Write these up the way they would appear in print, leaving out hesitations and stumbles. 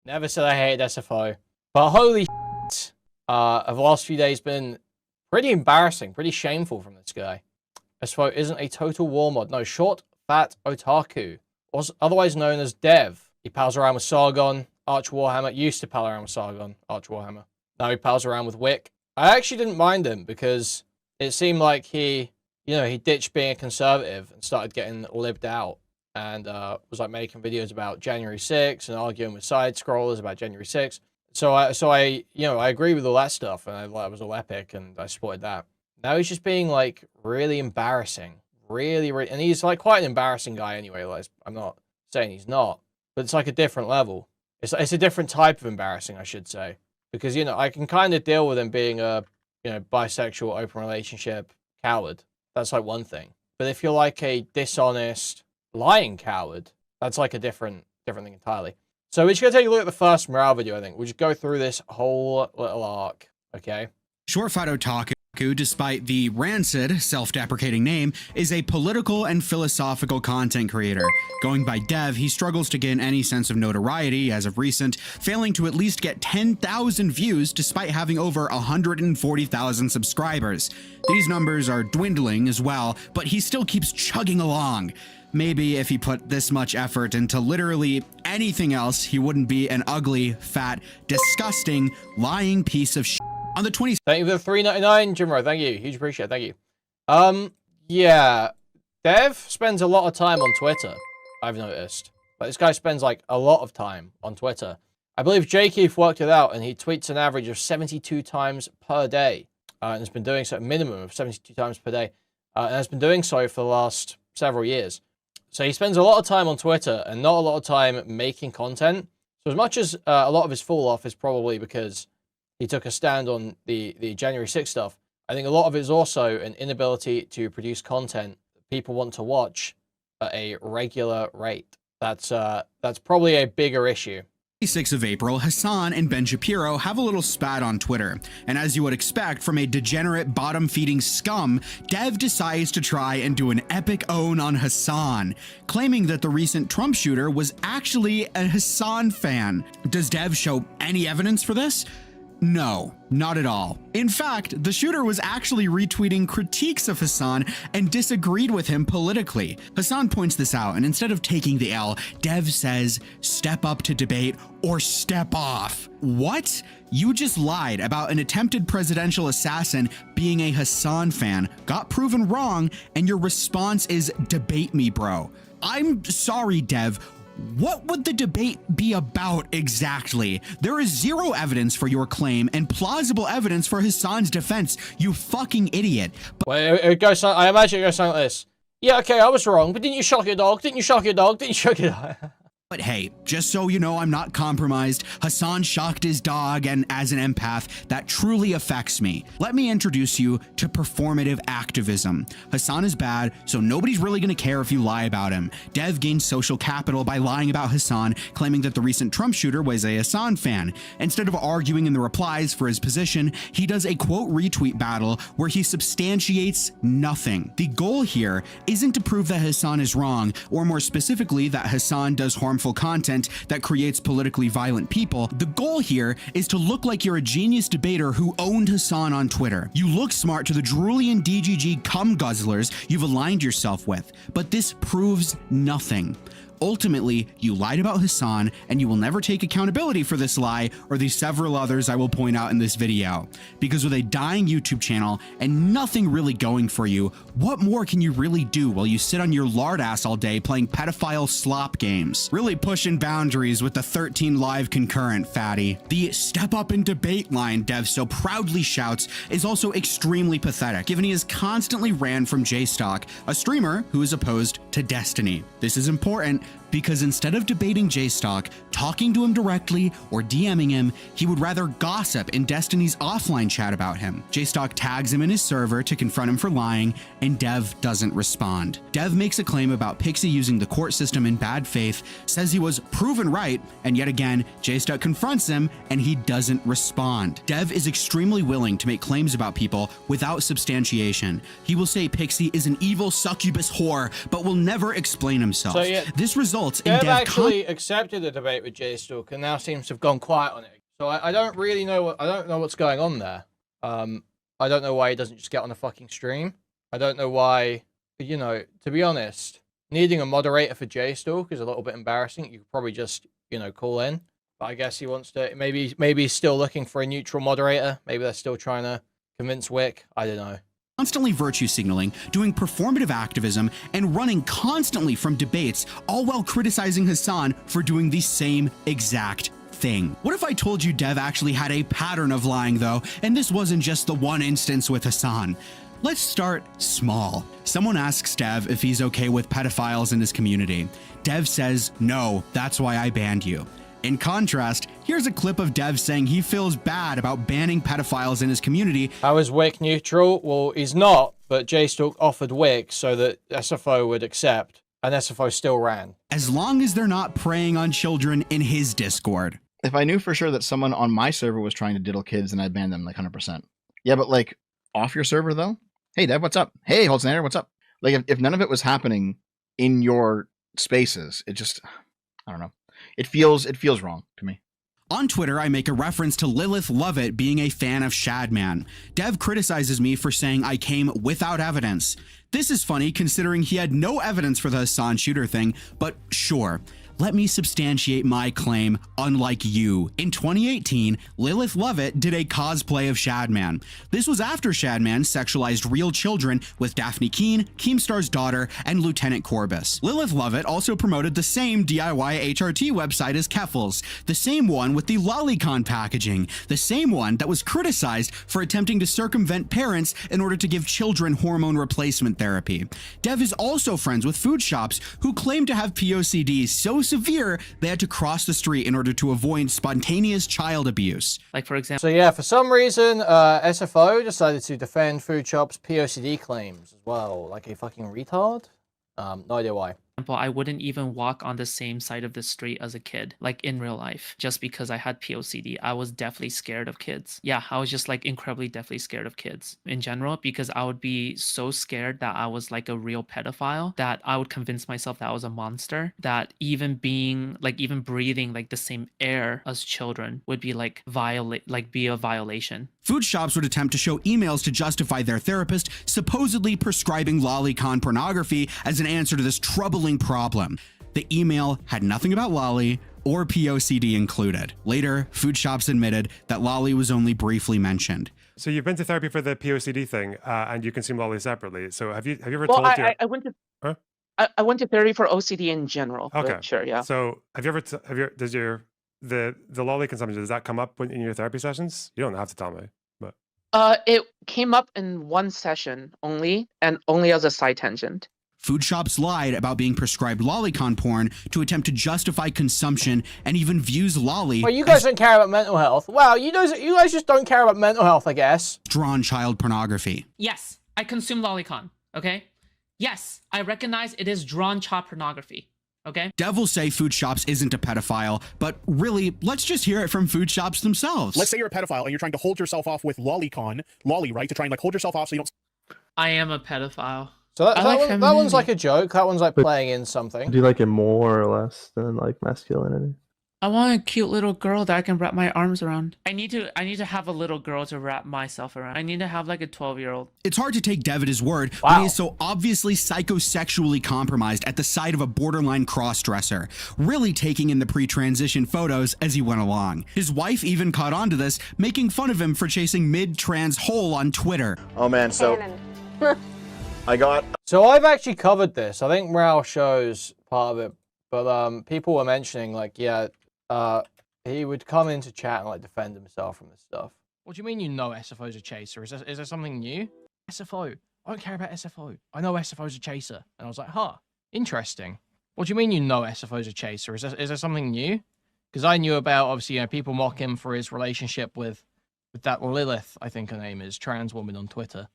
Never said I hated SFO. But holy shit, the last few days been pretty embarrassing, pretty shameful from this guy. SFO isn't a total war mod. No, ShortFatOtaku, otherwise known as Dev. He pals around with Sargon, Arch Warhammer. Used to pal around with Sargon, Arch Warhammer. Now he pals around with Wick. I actually didn't mind him because it seemed like he ditched being a conservative and started getting libbed out. And was like making videos about January 6th and arguing with side scrollers about January 6th. So I agree with all that stuff, and I thought it was all epic, and I supported that. Now he's just being like really embarrassing, really, and he's like quite an embarrassing guy anyway. Like, I'm not saying he's not, but it's like a different level. It's a different type of embarrassing, I should say, because I can kind of deal with him being a bisexual, open relationship coward. That's like one thing. But if you're like a dishonest, lying coward, that's like a different thing entirely. So we're just gonna take a look at the first morale video. I think we'll just go through this whole little arc. Okay. ShortFatOtaku, despite the rancid, self-deprecating name, is a political and philosophical content creator. Going by Dev, he struggles to gain any sense of notoriety as of recent, failing to at least get 10,000 views despite having over 140,000 subscribers. These numbers are dwindling as well, but he still keeps chugging along. Maybe if he put this much effort into literally anything else, he wouldn't be an ugly, fat, disgusting, lying piece of shit. On the 20th. Thank you for the $3.99, Jimro. Thank you. Huge appreciate it. Thank you. Yeah. Dev spends a lot of time on Twitter, I've noticed. But this guy spends like a lot of time on Twitter. I believe J. Keith worked it out, and he tweets an average of 72 times per day. And has been doing so, a minimum of 72 times per day. And has been doing so for the last several years. So he spends a lot of time on Twitter and not a lot of time making content. So as much as a lot of his fall off is probably because he took a stand on the January 6th stuff, I think a lot of it is also an inability to produce content that people want to watch at a regular rate. That's probably a bigger issue. 26th of April, Hassan and Ben Shapiro have a little spat on Twitter, and as you would expect from a degenerate bottom-feeding scum, Dev decides to try and do an epic own on Hassan, claiming that the recent Trump shooter was actually a Hassan fan. Does Dev show any evidence for this? No, not at all. In fact, the shooter was actually retweeting critiques of Hassan and disagreed with him politically. Hassan points this out, and instead of taking the L, Dev says, "Step up to debate or step off." What? You just lied about an attempted presidential assassin being a Hassan fan, got proven wrong, and your response is, "Debate me, bro." I'm sorry, Dev. What would the debate be about exactly? There is zero evidence for your claim and plausible evidence for Hassan's defense, you fucking idiot. Well, I imagine it goes something like this. Yeah, okay, I was wrong, but didn't you shock your dog? Didn't you shock your dog? Didn't you shock your dog? But hey, just so you know I'm not compromised, Hassan shocked his dog, and as an empath, that truly affects me. Let me introduce you to performative activism. Hassan is bad, so nobody's really gonna care if you lie about him. Dev gained social capital by lying about Hassan, claiming that the recent Trump shooter was a Hassan fan. Instead of arguing in the replies for his position, he does a quote retweet battle where he substantiates nothing. The goal here isn't to prove that Hassan is wrong, or more specifically, that Hassan does harmful content that creates politically violent people. The goal here is to look like you're a genius debater who owned Hassan on Twitter. You look smart to the drooling DGG cum guzzlers you've aligned yourself with, but this proves nothing. Ultimately, you lied about Hassan, and you will never take accountability for this lie or the several others I will point out in this video. Because with a dying YouTube channel and nothing really going for you, what more can you really do while you sit on your lard ass all day playing pedophile slop games? Really pushing boundaries with the 13 live concurrent, fatty. The step up and debate line Dev so proudly shouts is also extremely pathetic, given he has constantly ran from JStock, a streamer who is opposed to Destiny. This is important because instead of debating JStock, talking to him directly, or DMing him, he would rather gossip in Destiny's offline chat about him. JStock tags him in his server to confront him for lying, and Dev doesn't respond. Dev makes a claim about Pixie using the court system in bad faith, says he was proven right, and yet again, JStock confronts him, and he doesn't respond. Dev is extremely willing to make claims about people without substantiation. He will say Pixie is an evil succubus whore, but will never explain himself. So, yeah. This results results in Dev Dev actually accepted the debate with J-Stalk and now seems to have gone quiet on it. So I don't really know I don't know what's going on there. I don't know why he doesn't just get on a fucking stream. I don't know why, you know, to be honest, needing a moderator for J-Stalk is a little bit embarrassing. You could probably just, you know, call in. But I guess he wants to, maybe he's still looking for a neutral moderator. Maybe they're still trying to convince Wick. I don't know. Constantly virtue signaling, doing performative activism, and running constantly from debates, all while criticizing Hassan for doing the same exact thing. What if I told you Dev actually had a pattern of lying though, and this wasn't just the one instance with Hassan? Let's start small. Someone asks Dev if he's okay with pedophiles in his community. Dev says, no, that's why I banned you. In contrast, here's a clip of Dev saying he feels bad about banning pedophiles in his community. How is Wick neutral? Well, he's not, but J-Stalk offered Wick so that SFO would accept, and SFO still ran. As long as they're not preying on children in his Discord. If I knew for sure that someone on my server was trying to diddle kids, then I'd ban them like 100%. Yeah, but like off your server though? Hey Dev, what's up? Hey Holznader, what's up? Like if none of it was happening in your spaces, it just, I don't know. It feels wrong to me. On Twitter, I make a reference to Lilith Lovett being a fan of Shadman. Dev criticizes me for saying I came without evidence. This is funny considering he had no evidence for the Hassan shooter thing, but sure. Let me substantiate my claim, unlike you. In 2018, Lilith Lovett did a cosplay of Shadman. This was after Shadman sexualized real children with Daphne Keene, Keemstar's daughter, and Lieutenant Corbus. Lilith Lovett also promoted the same DIY HRT website as Keffels, the same one with the lolicon packaging, the same one that was criticized for attempting to circumvent parents in order to give children hormone replacement therapy. Dev is also friends with food shops who claim to have POCD so severe they had to cross the street in order to avoid spontaneous child abuse. Like, for example, So yeah, for some reason, SFO decided to defend food shops' POCD claims as well, like a fucking retard. No idea why. I wouldn't even walk on the same side of the street as a kid, like in real life, just because I had POCD. I was definitely scared of kids. Yeah, I was just like incredibly definitely scared of kids in general, because I would be so scared that I was like a real pedophile, that I would convince myself that I was a monster, that even breathing like the same air as children would be like be a violation. Food shops would attempt to show emails to justify their therapist supposedly prescribing lolicon pornography as an answer to this troubling problem. The email had nothing about lolly or POCD included. Later, food shops admitted that lolly was only briefly mentioned. So you've been to therapy for the POCD thing, and you consume lolly separately. So have you ever Well, told your... I went to Huh? I went to therapy for OCD in general. Okay, But sure, yeah. So have you ever does your the lolly consumption, does that come up in your therapy sessions? You don't have to tell me, but It came up in one session only, and only as a side tangent. Food shops lied about being prescribed lolicon porn to attempt to justify consumption and even views lolly Well, you guys don't care about mental health. Wow, you guys just don't care about mental health, I guess. drawn child pornography. Yes, I consume lolicon, okay? Yes, I recognize it is drawn child pornography, okay? Dev will say food shops isn't a pedophile, but really, let's just hear it from food shops themselves. Let's say you're a pedophile and you're trying to hold yourself off with lolly, right? To try and like hold yourself off so you don't. I am a pedophile. So that one's femininity. like a joke. That one's like playing in something. Do you like it more or less than like masculinity? I want a cute little girl that I can wrap my arms around. I need to have a little girl to wrap myself around. I need to have like a 12-year-old. It's hard to take Dev at his word Wow. when he is so obviously psychosexually compromised at the sight of a borderline crossdresser, really taking in the pre-transition photos as he went along. His wife even caught on to this, making fun of him for chasing mid-trans hole on Twitter. Oh man, so I got So I've actually covered this. I think Mrow shows part of it, but people were mentioning like, yeah, he would come into chat and like defend himself from this stuff. What do you mean you know SFO's a chaser? Is there something new? SFO. I don't care about SFO. I know SFO's a chaser. And I was like, huh, interesting. What do you mean you know SFO's a chaser? Is there something new? Because I knew about, obviously, you know, people mock him for his relationship with that Lilith, I think her name is, trans woman on Twitter,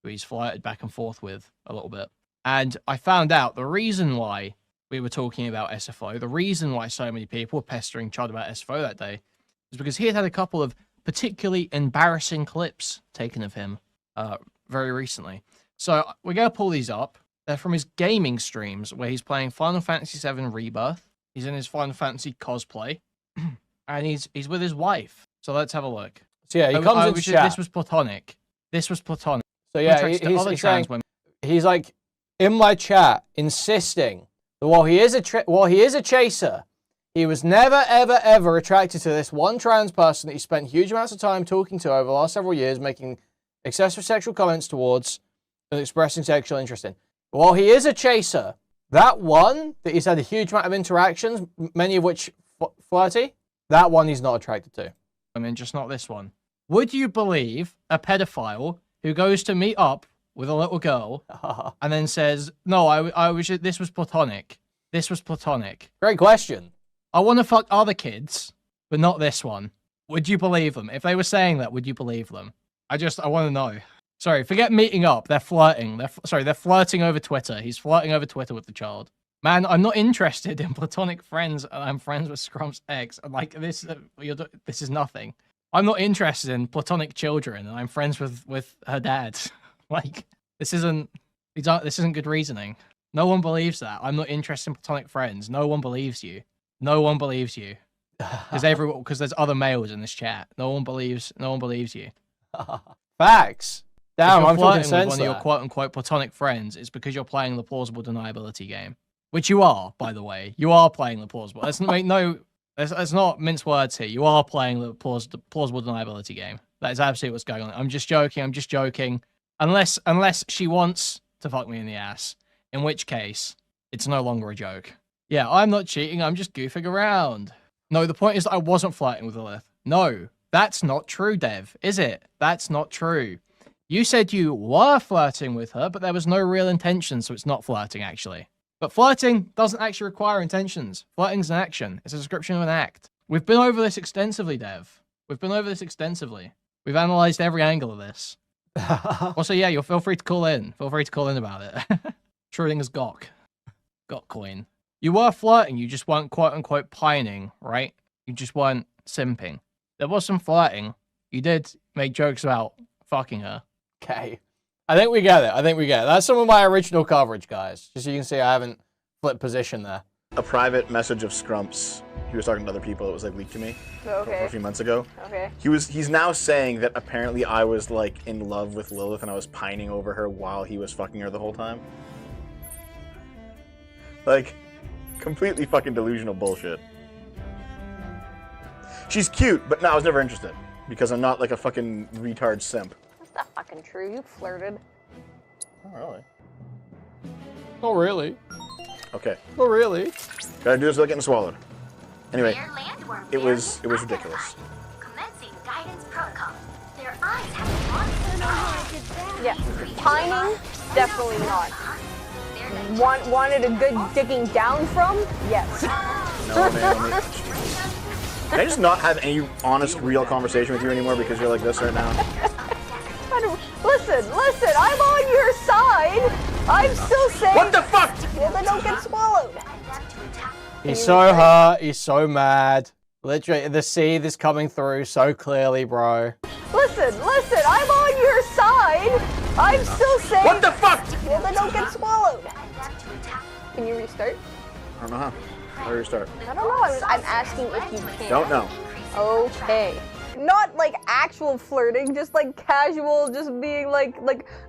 who he's flirted back and forth with a little bit. And I found out the reason why we were talking about SFO, the reason why so many people were pestering Chud about SFO that day, is because he had a couple of particularly embarrassing clips taken of him very recently. So we're going to pull these up. They're from his gaming streams where he's playing Final Fantasy VII Rebirth. He's in his Final Fantasy cosplay, and he's with his wife. So let's have a look. So yeah, he comes in chat. This was platonic. This was platonic. So yeah, he's saying, he's like in my chat insisting that while he is a chaser, he was never ever ever attracted to this one trans person that he spent huge amounts of time talking to over the last several years, making excessive sexual comments towards and expressing sexual interest in. While he is a chaser, that one that he's had a huge amount of interactions, many of which flirty, that one he's not attracted to. I mean, just not this one. Would you believe a pedophile who goes to meet up with a little girl and then says, no, I wish this was platonic. This was platonic. Great question. I want to fuck other kids, but not this one. Would you believe them? If they were saying that, would you believe them? I want to know. Sorry, forget meeting up. They're flirting. They're flirting over Twitter. He's flirting over Twitter with the child. Man, I'm not interested in platonic friends, and I'm friends with Scrump's ex. Like, this is nothing. I'm not interested in platonic children, and I'm friends with her dad. Like, this isn't good reasoning. No one believes that. I'm not interested in platonic friends. No one believes you. No one believes you. Because there's other males in this chat. No one believes you. Facts. Damn, I'm flirting with one of your quote-unquote platonic friends. It's because you're playing the plausible deniability game. Which you are, by the way. You are playing the plausible. Let's not mince words here. You are playing the plausible deniability game. That is absolutely what's going on. I'm just joking. Unless she wants to fuck me in the ass. In which case, it's no longer a joke. Yeah, I'm not cheating. I'm just goofing around. No, the point is that I wasn't flirting with Lilith. No, that's not true, Dev. Is it? That's not true. You said you were flirting with her, but there was no real intention, so it's not flirting, actually. But flirting doesn't actually require intentions. Flirting's an action. It's a description of an act. We've been over this extensively, Dev. We've been over this extensively. We've analyzed every angle of this. Also, yeah, you'll feel free to call in. Feel free to call in about it. Schrodinger's Gok. Gok coin. You were flirting, you just weren't quote-unquote pining, right? You just weren't simping. There was some flirting. You did make jokes about fucking her. Okay. I think we get it. That's some of my original coverage, guys. Just so you can see I haven't flipped position there. A private message of Scrump's. He was talking to other people. It was like leaked to me a few months ago. Okay. He's now saying that apparently I was like in love with Lilith and I was pining over her while he was fucking her the whole time. Like, completely fucking delusional bullshit. She's cute, but no, I was never interested because I'm not like a fucking retard simp. That's not fucking true. You flirted. Oh, really? Oh, really? Okay. Oh, really? Gotta do this without getting swallowed. Anyway, it was ridiculous. Yeah, pining, definitely not. Wanted a good digging down from? Yes. No, man. Can I just not have any honest, real conversation with you anymore because you're like this right now? Listen, I'm on your side. I'm still saying. What the fuck? Yeah, then don't get swallowed. He's so hurt. He's so mad. Literally, the seed is coming through so clearly, bro. Listen, I'm on your side. I'm still saying. What the fuck? Yeah, then don't get swallowed. Can you restart? I don't know how. How do you restart? I don't know. I'm asking if you can. Don't know. Okay. Not like actual flirting, just like casual, just being like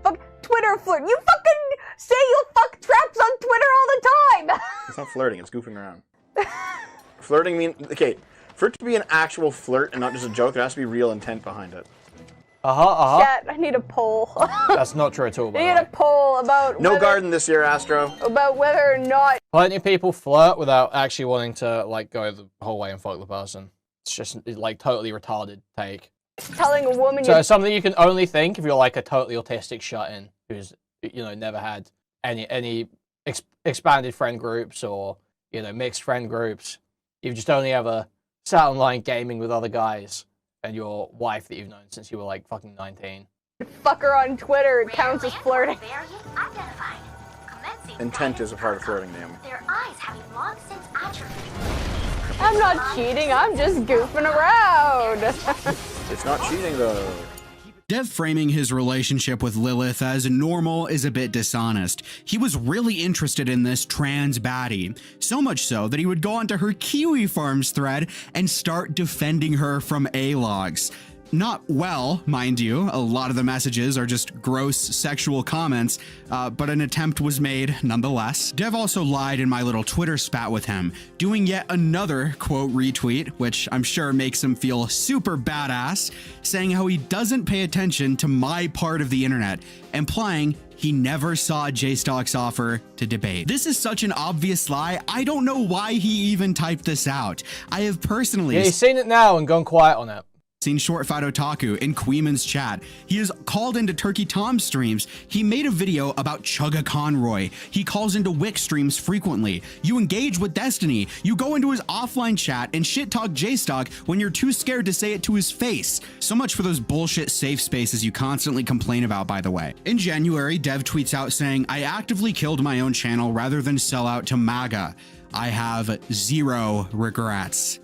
fuck Twitter flirt. You fucking say you fuck traps on Twitter all the time. It's not flirting, it's goofing around. Flirting means, okay, for it to be an actual flirt and not just a joke, there has to be real intent behind it. Chat, I need a poll. That's not true at all, by I need a poll about no garden this year, Astro. About whether or not plenty of people flirt without actually wanting to like go the whole way and fuck the person. It's just like totally retarded take. Telling a woman. So it's something you can only think if you're like a totally autistic shut-in who's never had any expanded friend groups or mixed friend groups. You've just only ever sat online gaming with other guys and your wife that you've known since you were like fucking 19. Fuck her on Twitter, it counts as flirting. Intent is a part of flirting, Naomi. I'm not cheating, I'm just goofing around. It's not cheating though. Dev framing his relationship with Lilith as normal is a bit dishonest. He was really interested in this trans baddie, so much so that he would go onto her Kiwi Farms thread and start defending her from A-logs. Not well, mind you, a lot of the messages are just gross sexual comments, but an attempt was made nonetheless. Dev also lied in my little Twitter spat with him, doing yet another quote retweet, which I'm sure makes him feel super badass, saying how he doesn't pay attention to my part of the internet, implying he never saw JStock's offer to debate. This is such an obvious lie, I don't know why he even typed this out. I have personally... Yeah, he's seen it now and gone quiet on it. Seen ShortFatOtaku in Kuihman's chat. He is called into Turkey Tom's streams. He made a video about Chugga Conroy. He calls into Wick streams frequently. You engage with Destiny. You go into his offline chat and shit talk JStock when you're too scared to say it to his face. So much for those bullshit safe spaces you constantly complain about, by the way. In January, Dev tweets out saying, I actively killed my own channel rather than sell out to MAGA. I have zero regrets.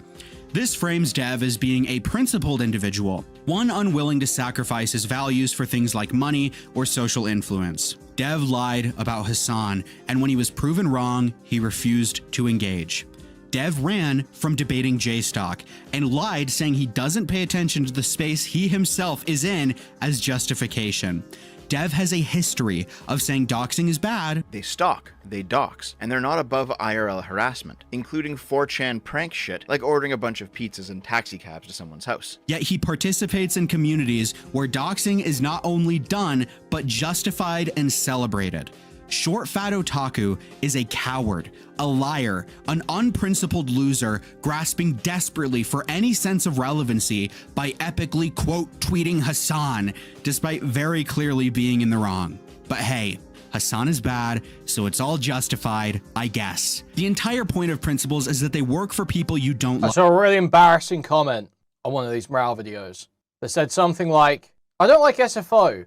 This frames Dev as being a principled individual, one unwilling to sacrifice his values for things like money or social influence. Dev lied about Hassan, and when he was proven wrong, he refused to engage. Dev ran from debating JStock and lied, saying he doesn't pay attention to the space he himself is in as justification. Dev has a history of saying doxing is bad. They stalk, they dox, and they're not above IRL harassment, including 4chan prank shit like ordering a bunch of pizzas and taxi cabs to someone's house. Yet he participates in communities where doxing is not only done, but justified and celebrated. ShortFatOtaku is a coward, a liar, an unprincipled loser grasping desperately for any sense of relevancy by epically quote tweeting Hassan, despite very clearly being in the wrong. But hey, Hassan is bad, so it's all justified, I guess. The entire point of principles is that they work for people you don't like. I saw a really embarrassing comment on one of these Mrow videos that said something like, I don't like SFO.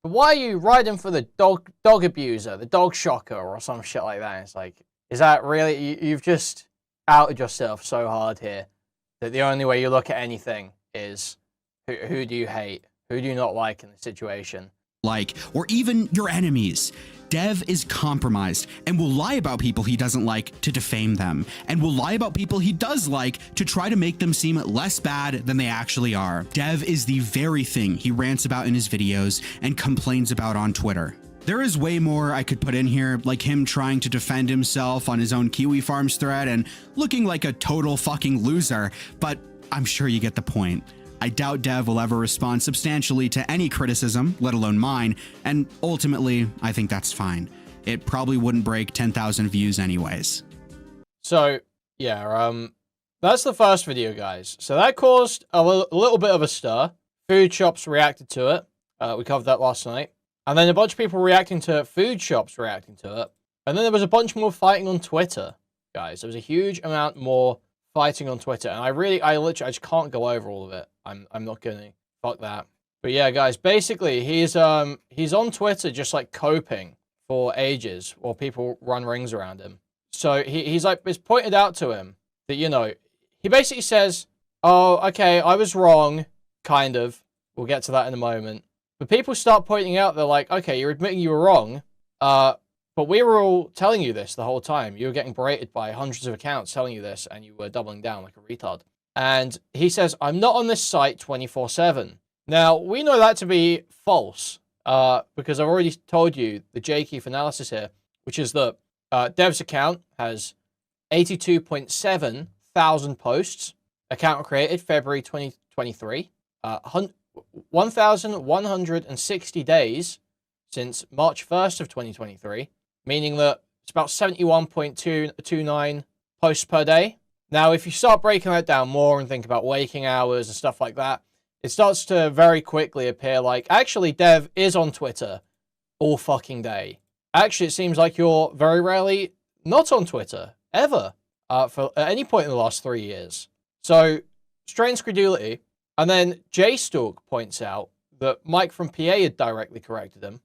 Why are you riding for the dog abuser, the dog shocker, or some shit like that? It's like, is that really... You've just outed yourself so hard here that the only way you look at anything is who do you hate? Who do you not like in the situation? Or even your enemies. Dev is compromised and will lie about people he doesn't like to defame them, and will lie about people he does like to try to make them seem less bad than they actually are. Dev is the very thing he rants about in his videos and complains about on Twitter. There is way more I could put in here, like him trying to defend himself on his own Kiwi Farms thread and looking like a total fucking loser, but I'm sure you get the point. I doubt Dev will ever respond substantially to any criticism, let alone mine, and ultimately, I think that's fine. It probably wouldn't break 10,000 views anyways. So, yeah, that's the first video, guys. So that caused a little bit of a stir. Food shops reacted to it. We covered that last night. And then a bunch of people reacting to it, food shops reacting to it. And then there was a bunch more fighting on Twitter, guys. There was a huge amount more fighting on Twitter. And I literally just can't go over all of it. I'm not gonna. Fuck that. But yeah, guys, basically he's on Twitter just like coping for ages while people run rings around him. So he's like, it's pointed out to him that, you know, he basically says, oh, okay, I was wrong, kind of. We'll get to that in a moment. But people start pointing out, they're like, okay, you're admitting you were wrong, but we were all telling you this the whole time. You were getting berated by hundreds of accounts telling you this, and you were doubling down like a retard. And he says, I'm not on this site 24/7. Now, we know that to be false, because I've already told you the J-Keef analysis here, which is that Dev's account has 82.7 thousand posts, account created February 2023, 1,160 days since March 1st of 2023, meaning that it's about 71.29 posts per day. Now, if you start breaking that down more and think about waking hours and stuff like that, it starts to very quickly appear like, actually, Dev is on Twitter all fucking day. Actually, it seems like you're very rarely not on Twitter, ever, at any point in the last 3 years. So, strange credulity. And then JStalk points out that Mike from PA had directly corrected him.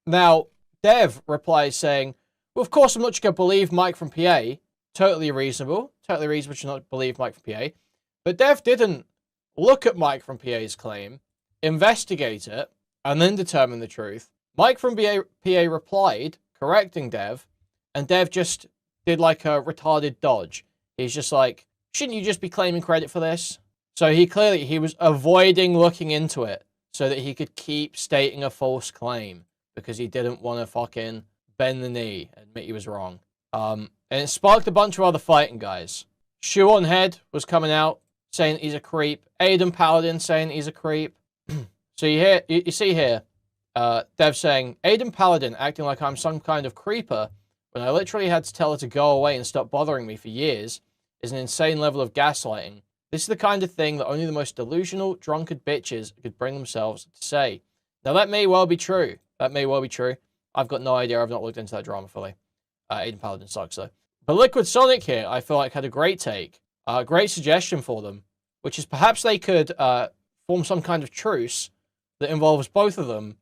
Now, Dev replies saying, well, of course, I'm not just going to believe Mike from PA. Totally reasonable to not believe Mike from PA. But Dev didn't look at Mike from PA's claim. investigate it, and then determine the truth. Mike from PA replied, correcting Dev, and Dev just did like a retarded dodge. He's just like, shouldn't you just be claiming credit for this? So he was avoiding looking into it so that he could keep stating a false claim because he didn't want to fucking bend the knee and admit he was wrong. And it sparked a bunch of other fighting guys. Shoe on Head was coming out saying he's a creep. Aiden Paladin saying he's a creep. So you see here, Dev saying, Aiden Paladin acting like I'm some kind of creeper when I literally had to tell her to go away and stop bothering me for years is an insane level of gaslighting. This is the kind of thing that only the most delusional, drunkard bitches could bring themselves to say. Now, that may well be true. That may well be true. I've got no idea. I've not looked into that drama fully. Aiden Paladin sucks, though. But Liquid Sonic here, I feel like, had a great take. A great suggestion for them, which is perhaps they could form some kind of truce that involves both of them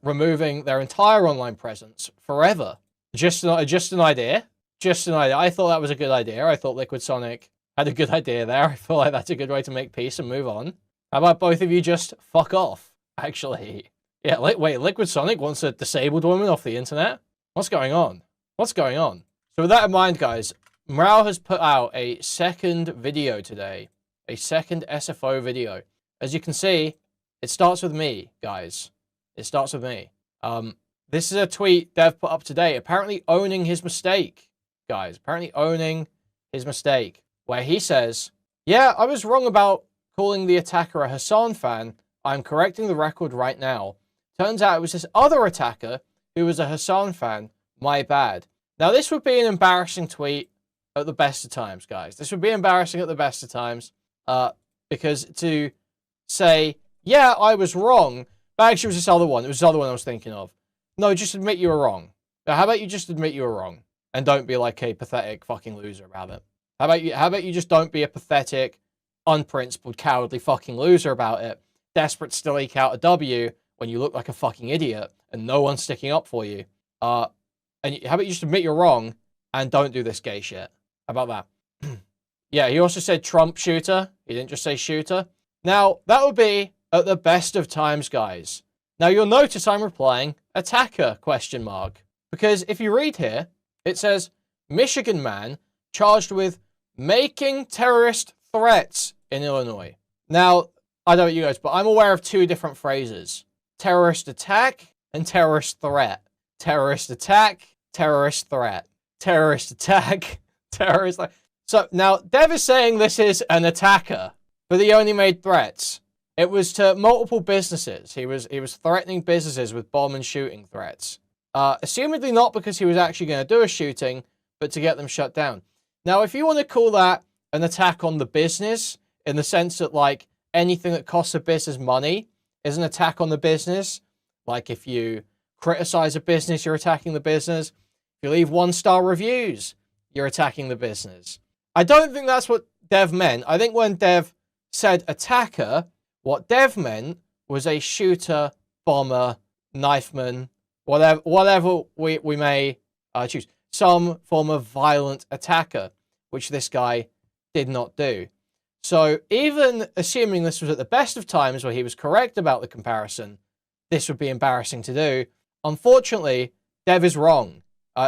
removing their entire online presence forever. Just an idea. Just an idea. I thought that was a good idea. I thought Liquid Sonic had a good idea there. I feel like that's a good way to make peace and move on. How about both of you just fuck off, actually? Yeah, wait, Liquid Sonic wants a disabled woman off the internet? What's going on? What's going on? So with that in mind, guys, Mrow has put out a second video today. A second SFO video. As you can see, it starts with me, guys. It starts with me. This is a tweet Dev put up today, apparently owning his mistake, guys. Apparently owning his mistake. Where he says, yeah, I was wrong about calling the attacker a Hassan fan. I'm correcting the record right now. Turns out it was this other attacker who was a Hassan fan. My bad. Now, this would be an embarrassing tweet at the best of times, guys. This would be embarrassing at the best of times. Because to say, yeah, I was wrong, but actually it was this other one. It was this other one I was thinking of. No, just admit you were wrong. Now, how about you just admit you were wrong? And don't be like a pathetic fucking loser about it. How about you just don't be a pathetic, unprincipled, cowardly fucking loser about it, desperate to still eke out a W when you look like a fucking idiot and no one's sticking up for you. And how about you just admit you're wrong and don't do this gay shit? How about that? Yeah, he also said Trump shooter. He didn't just say shooter. Now, that would be at the best of times, guys. Now, you'll notice I'm replying attacker, ? Because if you read here, it says Michigan man charged with making terrorist threats in Illinois. Now, I don't know about you guys, but I'm aware of two different phrases. Terrorist attack and terrorist threat. Terrorist attack, terrorist threat. Terrorist attack, terrorist threat. So now Dev is saying this is an attacker, but he only made threats. It was to multiple businesses. He was threatening businesses with bomb and shooting threats. Assumedly not because he was actually going to do a shooting, but to get them shut down. Now, if you want to call that an attack on the business, in the sense that, like, anything that costs a business money is an attack on the business, like if you criticize a business, you're attacking the business. If you leave 1-star reviews, you're attacking the business. I don't think that's what Dev meant. I think when Dev said attacker, what Dev meant was a shooter, bomber, knifeman, whatever we may choose. Some form of violent attacker, which this guy did not do. So even assuming this was at the best of times where he was correct about the comparison, this would be embarrassing to do. Unfortunately, Dev is wrong.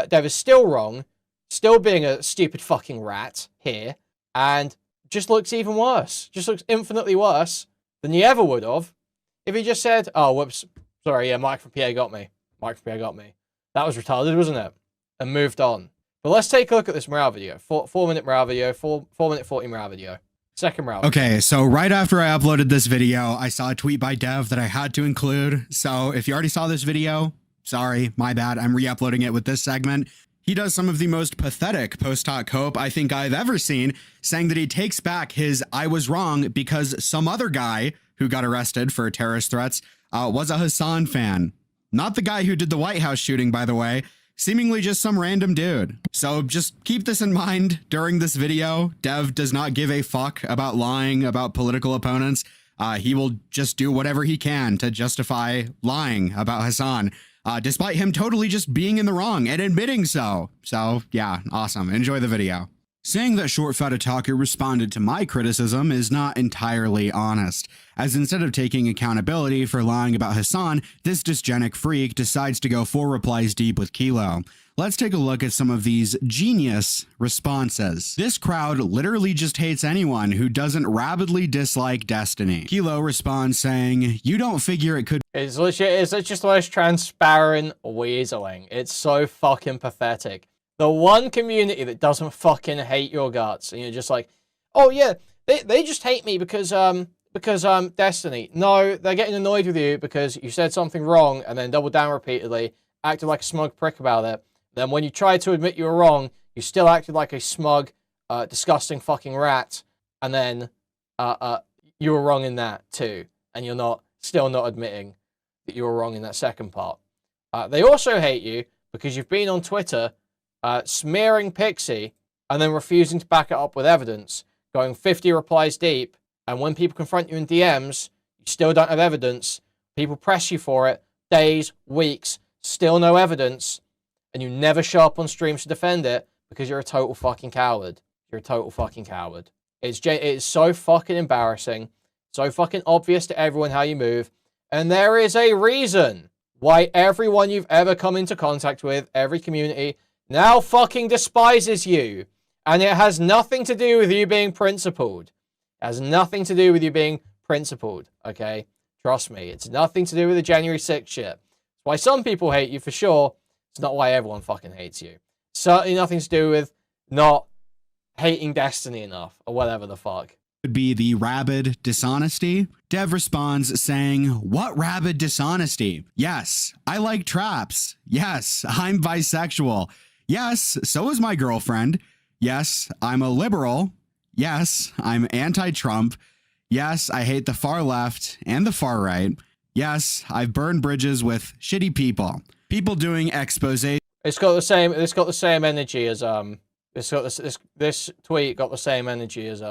Dev is still wrong, still being a stupid fucking rat here, and just looks even worse. Just looks infinitely worse than he ever would have if he just said, oh, whoops, sorry, yeah, Mike from PA got me. Mike from PA got me. That was retarded, wasn't it? And moved on. But let's take a look at this Mrow video. 4-minute Mrow video, 4-minute 40 Mrow video. Second Mrow. Okay, so right after I uploaded this video, I saw a tweet by Dev that I had to include. So if you already saw this video, sorry, my bad. I'm re-uploading it with this segment. He does some of the most pathetic post-hoc cope I think I've ever seen, saying that he takes back his I was wrong because some other guy who got arrested for terrorist threats was a Hassan fan. Not the guy who did the White House shooting, by the way. Seemingly just some random dude. So just keep this in mind during this video. Dev does not give a fuck about lying about political opponents. He will just do whatever he can to justify lying about Hassan, despite him totally just being in the wrong and admitting so. So yeah, awesome. Enjoy the video. Saying that ShortFatOtaku responded to my criticism is not entirely honest, as instead of taking accountability for lying about Hassan, this dysgenic freak decides to go 4 replies deep with Kilo. Let's take a look at some of these genius responses. This crowd literally just hates anyone who doesn't rabidly dislike Destiny. Kilo responds saying, "You don't figure it could..." It's just the most transparent weaseling. It's so fucking pathetic. The one community that doesn't fucking hate your guts, and you're just like, oh yeah, they just hate me because Destiny. No, they're getting annoyed with you because you said something wrong and then doubled down repeatedly, acted like a smug prick about it. Then when you tried to admit you were wrong, you still acted like a smug, disgusting fucking rat, and then you were wrong in that too, and you're still not admitting that you were wrong in that second part. They also hate you because you've been on Twitter smearing Pixie and then refusing to back it up with evidence, going 50 replies deep, and when people confront you in DMs, you still don't have evidence. People press you for it, days, weeks, still no evidence, and you never show up on streams to defend it because you're a total fucking coward. You're a total fucking coward. It's so fucking embarrassing, so fucking obvious to everyone how you move, and there is a reason why everyone you've ever come into contact with, every community, now fucking despises you. And it has nothing to do with you being principled. It has nothing to do with you being principled, okay? Trust me, it's nothing to do with the January 6th shit. It's why some people hate you for sure. It's not why everyone fucking hates you. Certainly nothing to do with not hating Destiny enough, or whatever the fuck. Would be the rabid dishonesty. Dev responds saying, "What rabid dishonesty? Yes, I like traps. Yes, I'm bisexual. Yes, so is my girlfriend. Yes, I'm a liberal. Yes, I'm anti-Trump. Yes, I hate the far left and the far right. Yes, I've burned bridges with shitty people. People doing exposé." It's got the same energy as this tweet got the same energy as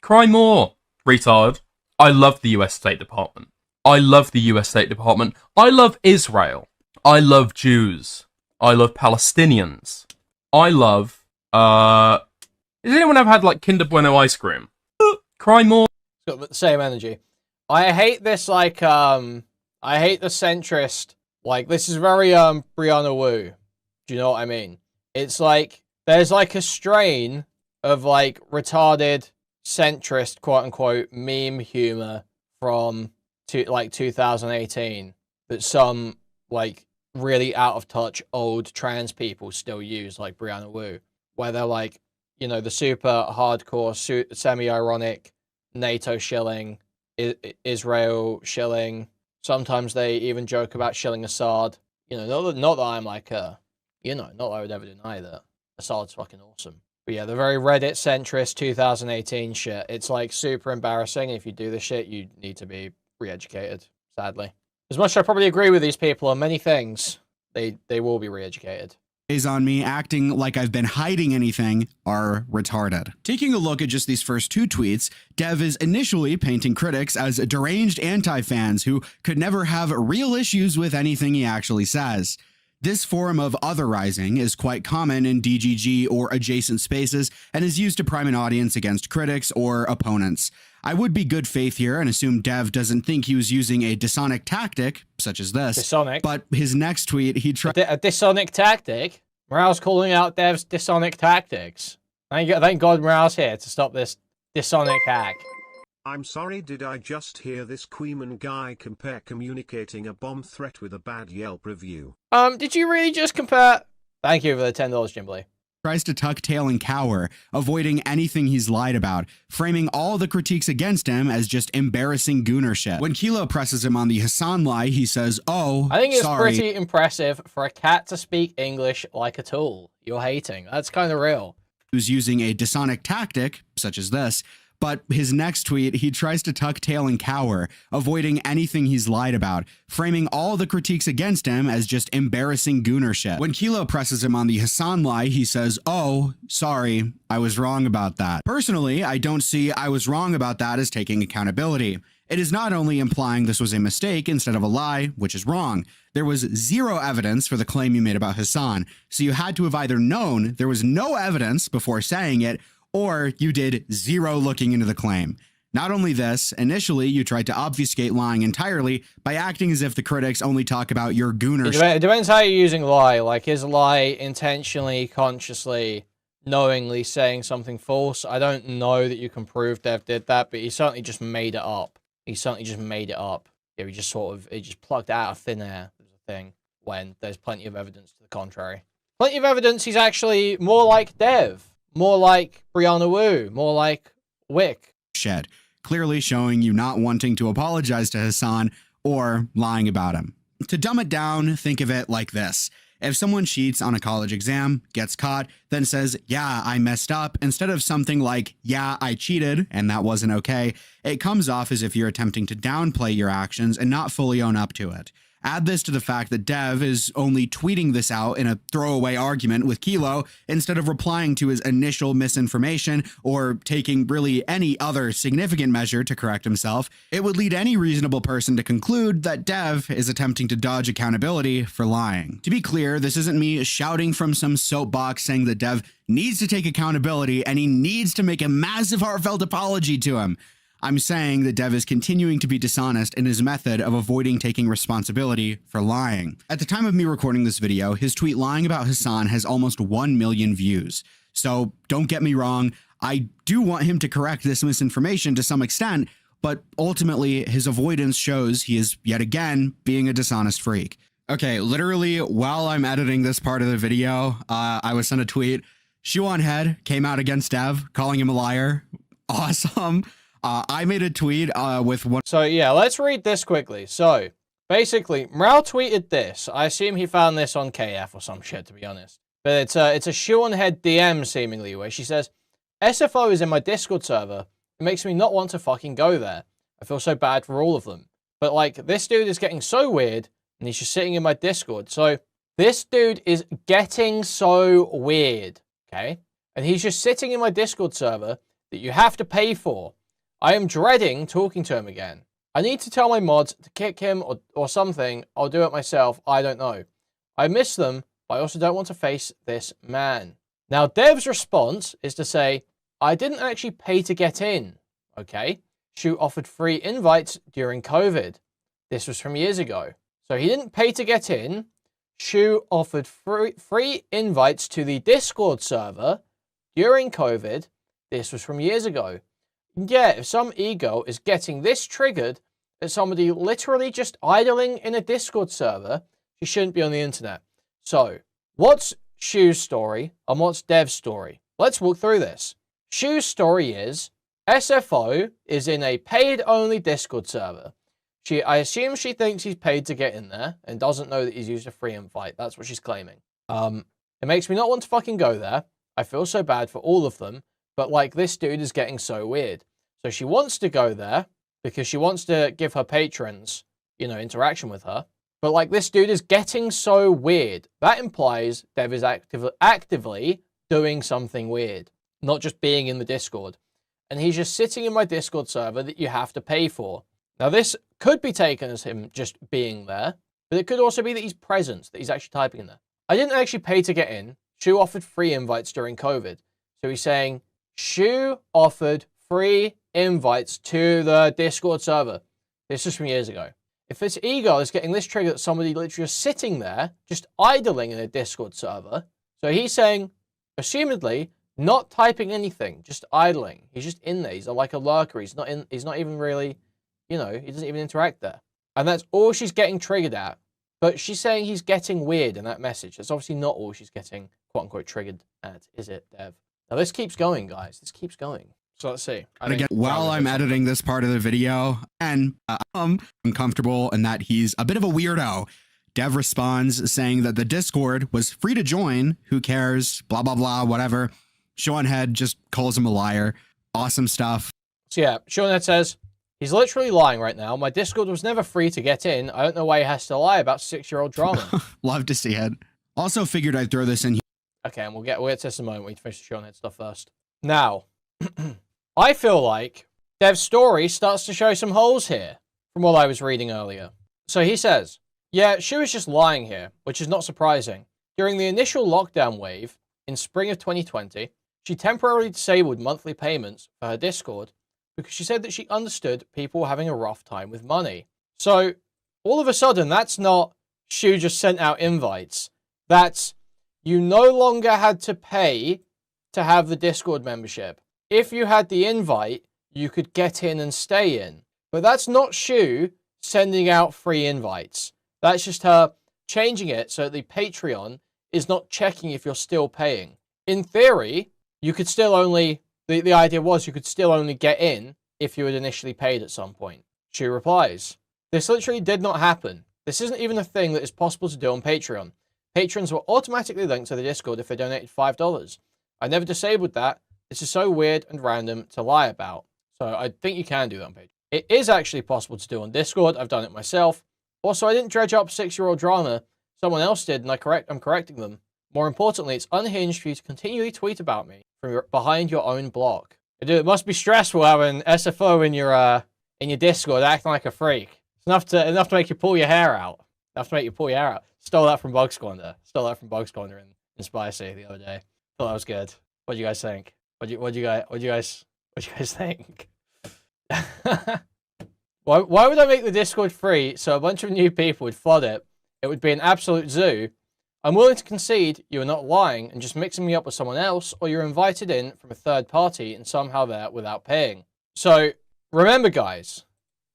Cry more, retard. I love the US State Department. I love the US State Department. I love Israel. I love Jews. I love Palestinians. I love, has anyone ever had, like, Kinder Bueno ice cream? Cry more. It's got the same energy. I hate this, like, I hate the centrist, like, this is very, Brianna Wu. Do you know what I mean? It's like, there's, like, a strain of, like, retarded, centrist, quote-unquote, meme humor from, like, 2018 that some, like, really out-of-touch old trans people still use, like Brianna Wu, where they're, like, you know, the super hardcore, semi-ironic NATO shilling, Israel shilling. Sometimes they even joke about shilling Assad. You know, not that I'm like, you know, not that I would ever deny that. Assad's fucking awesome. But yeah, the very Reddit centrist 2018 shit. It's like super embarrassing. If you do this shit, you need to be re-educated, sadly. As much as I probably agree with these people on many things, they will be re-educated. On me acting like I've been hiding anything are retarded. Taking a look at just these first 2 tweets, Dev is initially painting critics as deranged anti-fans who could never have real issues with anything he actually says. This form of otherizing is quite common in DGG or adjacent spaces and is used to prime an audience against critics or opponents. I would be good faith here and assume Dev doesn't think he was using a dishonic tactic, such as this. Dishonic. But his next tweet, he tried... A dishonic tactic? Morale's calling out Dev's dishonic tactics. Thank God Morale's here to stop this dishonic hack. I'm sorry, did I just hear this Kuihman guy compare communicating a bomb threat with a bad Yelp review? Did you really just compare... Thank you for the $10, Jimbley. Tries to tuck tail and cower, avoiding anything he's lied about, framing all the critiques against him as just embarrassing gooner shit. When Kilo presses him on the Hassan lie, he says, "Oh, I think it's sorry." pretty impressive for a cat to speak English like a tool. You're hating. That's kind of real. Who's using a dishonic tactic, such as this. But his next tweet, he tries to tuck tail and cower, avoiding anything he's lied about, framing all the critiques against him as just embarrassing gooner shit. When Kilo presses him on the Hassan lie, he says, "Oh, sorry, I was wrong about that." Personally, I don't see "I was wrong about that" as taking accountability. It is not only implying this was a mistake instead of a lie, which is wrong. There was zero evidence for the claim you made about Hassan, so you had to have either known there was no evidence before saying it, or you did zero looking into the claim. Not only this, initially you tried to obfuscate lying entirely by acting as if the critics only talk about your gooner It depends how you're using lie. Like, his lie intentionally, consciously, knowingly saying something false. I don't know that you can prove Dev did that, but he certainly just made it up. He certainly just made it up. Yeah, he just he just plucked it out of thin air. There's a thing when there's plenty of evidence to the contrary. Plenty of evidence he's actually more like Dev, more like Brianna Wu, more like Wick. Shed, clearly showing you not wanting to apologize to Hassan or lying about him. To dumb it down, think of it like this. If someone cheats on a college exam, gets caught, then says, yeah, I messed up, instead of something like, yeah, I cheated, and that wasn't okay, it comes off as if you're attempting to downplay your actions and not fully own up to it. Add this to the fact that Dev is only tweeting this out in a throwaway argument with Kilo instead of replying to his initial misinformation or taking really any other significant measure to correct himself. It would lead any reasonable person to conclude that Dev is attempting to dodge accountability for lying. To be clear, this isn't me shouting from some soapbox saying that Dev needs to take accountability and he needs to make a massive heartfelt apology to him. I'm saying that Dev is continuing to be dishonest in his method of avoiding taking responsibility for lying. At the time of me recording this video, his tweet lying about Hassan has almost 1 million views. So don't get me wrong, I do want him to correct this misinformation to some extent, but ultimately his avoidance shows he is yet again being a dishonest freak. Okay, literally while I'm editing this part of the video, I was sent a tweet. Shoe on Head came out against Dev, calling him a liar. Awesome. I made a tweet with one. So yeah, let's read this quickly. So basically, Mrow tweeted this. I assume he found this on KF or some shit, to be honest. But it's a shoe on head DM seemingly, where she says, "SFO is in my Discord server. It makes me not want to fucking go there. I feel so bad for all of them. But like, this dude is getting so weird, and he's just sitting in my Discord. So this dude is getting so weird, okay? And he's just sitting in my Discord server that you have to pay for. I am dreading talking to him again. I need to tell my mods to kick him or something. I'll do it myself. I don't know. I miss them, but I also don't want to face this man." Now, Dev's response is to say, "I didn't actually pay to get in, okay? Shoot offered free invites during COVID. This was from years ago. So he didn't pay to get in. Shoe offered free invites to the Discord server during COVID. This was from years ago. Yeah, if some ego is getting this triggered at somebody literally just idling in a Discord server, she shouldn't be on the internet." So, what's Shoe's story and what's Dev's story? Let's walk through this. Shoe's story is, SFO is in a paid-only Discord server. I assume she thinks he's paid to get in there and doesn't know that he's used a free invite. That's what she's claiming. It makes me not want to fucking go there. I feel so bad for all of them. But, like, this dude is getting so weird. So she wants to go there because she wants to give her patrons, you know, interaction with her. But, like, this dude is getting so weird. That implies Dev is actively doing something weird, not just being in the Discord. And he's just sitting in my Discord server that you have to pay for. Now, this could be taken as him just being there, but it could also be that he's present, that he's actually typing in there. I didn't actually pay to get in. Shoe offered free invites during COVID. So he's saying, Shoe offered free invites to the Discord server. This is from years ago. If this ego is getting this trigger that somebody literally just sitting there, just idling in a Discord server, so he's saying, assumedly, not typing anything, just idling. He's just in there. He's like a lurker. He's not even really, you know, he doesn't even interact there. And that's all she's getting triggered at. But she's saying he's getting weird in that message. That's obviously not all she's getting, quote unquote, triggered at, is it, Dev? Now, this keeps going, guys. This keeps going. So let's see. And again, while I'm editing this part of the video, and I'm uncomfortable in that he's a bit of a weirdo, Dev responds saying that the Discord was free to join. Who cares? Blah, blah, blah, whatever. Seanhead just calls him a liar. Awesome stuff. So yeah, Seanhead says, he's literally lying right now. My Discord was never free to get in. I don't know why he has to lie about 6-year-old drama. Love to see it. Also figured I'd throw this in here. Okay, and we'll get to this in a moment. We need to finish the Seanhead stuff first. Now, I feel like Dev's story starts to show some holes here, from what I was reading earlier. So he says, yeah, she was just lying here, which is not surprising. During the initial lockdown wave, in spring of 2020, she temporarily disabled monthly payments for her Discord because she said that she understood people were having a rough time with money. So, all of a sudden, that's not Shu just sent out invites. That's you no longer had to pay to have the Discord membership. If you had the invite, you could get in and stay in. But that's not Shu sending out free invites. That's just her changing it so that the Patreon is not checking if you're still paying. In theory, you could still only, the idea was you could still only get in if you had initially paid at some point. Shu replies, this literally did not happen. This isn't even a thing that is possible to do on Patreon. Patrons were automatically linked to the Discord if they donated $5. I never disabled that. This is so weird and random to lie about. So I think you can do that on Patreon. It is actually possible to do on Discord. I've done it myself. Also, I didn't dredge up 6-year-old drama. Someone else did, and I'm correcting them. More importantly, it's unhinged for you to continually tweet about me from behind your own block. Dude, it must be stressful having SFO in your Discord acting like a freak. It's enough to make you pull your hair out. Enough to make you pull your hair out. Stole that from Bug Squander. Stole that from Bug Squander in Spicy the other day. Thought that was good. What do you guys think? What do you guys think? Why would I make the Discord free so a bunch of new people would flood it? It would be an absolute zoo. I'm willing to concede you are not lying and just mixing me up with someone else, or you're invited in from a third party and somehow there without paying. So, remember guys,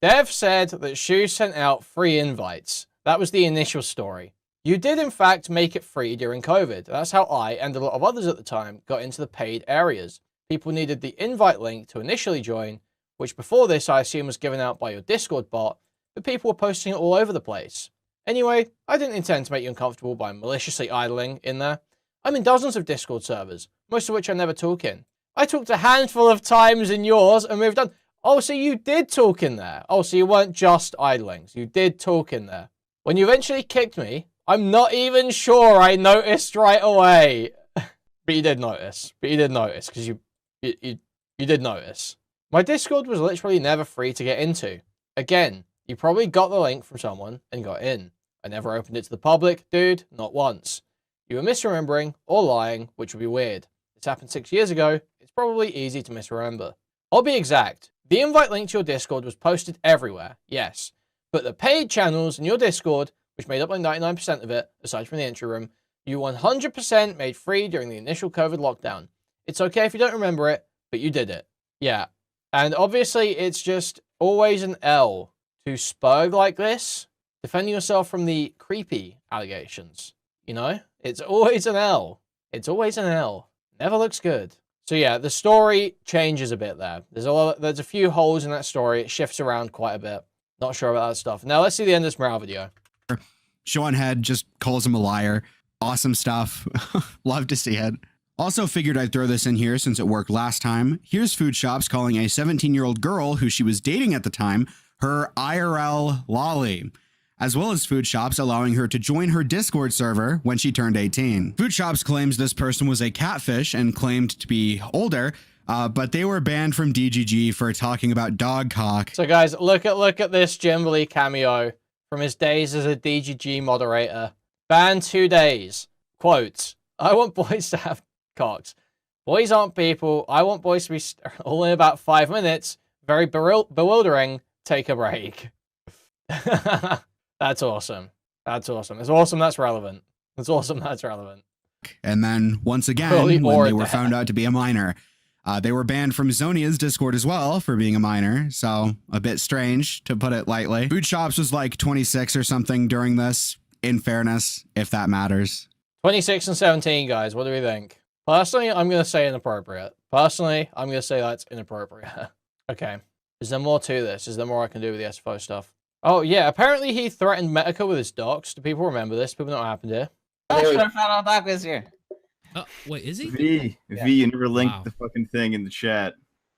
Dev said that Shu sent out free invites. That was the initial story. You did in fact make it free during COVID. That's how I and a lot of others at the time got into the paid areas. People needed the invite link to initially join, which before this I assume was given out by your Discord bot, but people were posting it all over the place. Anyway, I didn't intend to make you uncomfortable by maliciously idling in there. I'm in dozens of Discord servers, most of which I never talk in. I talked a handful of times in yours and moved on. Oh, so you did talk in there. Oh, so you weren't just idling. So you did talk in there. When you eventually kicked me, I'm not even sure I noticed right away. But you did notice. Because you did notice. My Discord was literally never free to get into. Again, you probably got the link from someone and got in. I never opened it to the public, dude, not once. You were misremembering or lying, which would be weird. This happened 6 years ago. It's probably easy to misremember. I'll be exact. The invite link to your Discord was posted everywhere, yes. But the paid channels in your Discord, which made up like 99% of it, aside from the entry room, you 100% made free during the initial COVID lockdown. It's okay if you don't remember it, but you did it. Yeah. And obviously, it's just always an L to spurg like this, defending yourself from the creepy allegations. You know? It's always an L. It's always an L. Never looks good. So yeah, the story changes a bit there. There's a few holes in that story. It shifts around quite a bit. Not sure about that stuff. Now let's see the end of this Morale video. Sean Head just calls him a liar. Awesome stuff. Love to see it. Also figured I'd throw this in here since it worked last time. Here's Food Shops calling a 17-year-old girl who she was dating at the time her IRL lolly, as well as Food Shops allowing her to join her Discord server when she turned 18. Food Shops claims this person was a catfish and claimed to be older, but they were banned from DGG for talking about dog cock. So guys, look at this Jim Lee cameo from his days as a DGG moderator. Banned 2 days. Quote, I want boys to have cocks. Boys aren't people. I want boys to be all in about 5 minutes. Very bewildering. Take a break. That's awesome. That's awesome. It's awesome that's relevant. It's awesome that's relevant. And then, once again, when they were found out to be a minor, they were banned from Zonia's Discord as well for being a minor, so a bit strange, to put it lightly. Food Shops was like 26 or something during this, in fairness, if that matters. 26 and 17, guys. What do we think? Personally, I'm going to say inappropriate. Personally, I'm going to say that's inappropriate. Okay. Is there more to this? Is there more I can do with the SFO stuff? Oh, yeah. Apparently, he threatened Metokur with his docs. Do people remember this? People know what happened here. Oh, ShortFatOtaku is here. Oh, wait, is he? V, you never linked the fucking thing in the chat.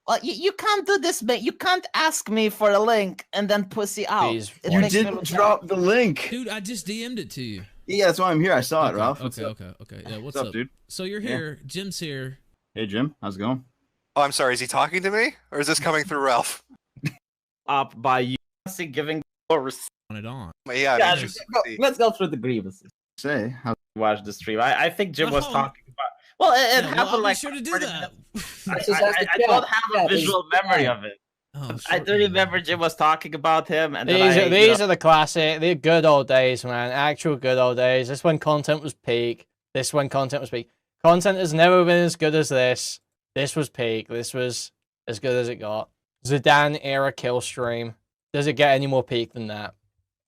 Well, you can't do this, but you can't ask me for a link and then pussy out. You didn't drop the link. Dude, I just DM'd it to you. Yeah, that's why I'm here. I saw it, Ralph. Okay. Yeah, what's up, dude? So you're here. Jim's here. Hey, Jim. How's it going? Oh, I'm sorry. Is he talking to me, or is this coming through Ralph? Up by you giving or on it on. Yeah. Yeah, let's go through the grievances. Say how Watch the stream. I think Jim was Oh. talking about. Well, it Yeah, happened I'll be like sure to do 40 that. I don't have a visual memory of it. Oh, I do remember Jim was talking about him, and then These are the classic, the good old days, man. Actual good old days. This when content was peak. This when content was peak. Content has never been as good as this. This was peak. This was as good as it got. Zidane era kill stream. Does it get any more peak than that?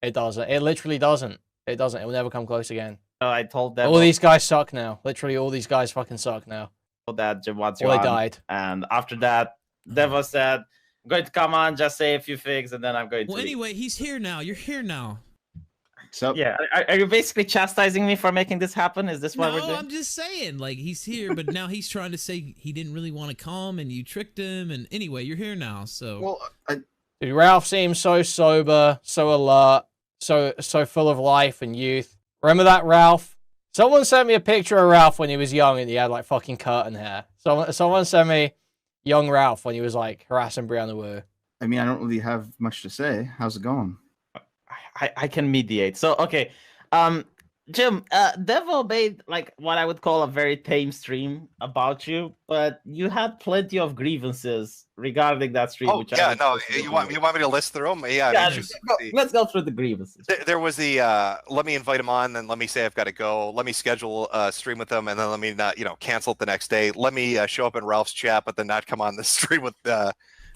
It doesn't. It literally doesn't. It doesn't. It will never come close again. I told them All these guys suck now. Literally, all these guys fucking suck now. that Jim wants you Well, they on. died. And after that, Devo said, I'm going to come on, just say a few things, and then I'm going to Well, leave. anyway, he's here now. You're here now. So Yeah, are you basically chastising me for making this happen? Is this what we're No, doing? I'm just saying, like, he's here, but now he's trying to say he didn't really want to come, and you tricked him. And anyway, you're here now, so. well, Dude, Ralph seems so sober, so alert, so full of life and youth. Remember that, Ralph? Someone sent me a picture of Ralph when he was young and he had like fucking curtain hair. Someone sent me young Ralph when he was like harassing Brianna Wu. I mean, I don't really have much to say. How's it going? I can mediate. So okay, Jim, Devo made like what I would call a very tame stream about you, but you had plenty of grievances regarding that stream. Oh which yeah, I no. You want me to list through them? Yeah. Yeah, I'm interested to see. let's go through the grievances. There was the let me invite him on, then let me say I've got to go. Let me schedule a stream with them, and then let me not, cancel it the next day. Let me show up in Ralph's chat, but then not come on the stream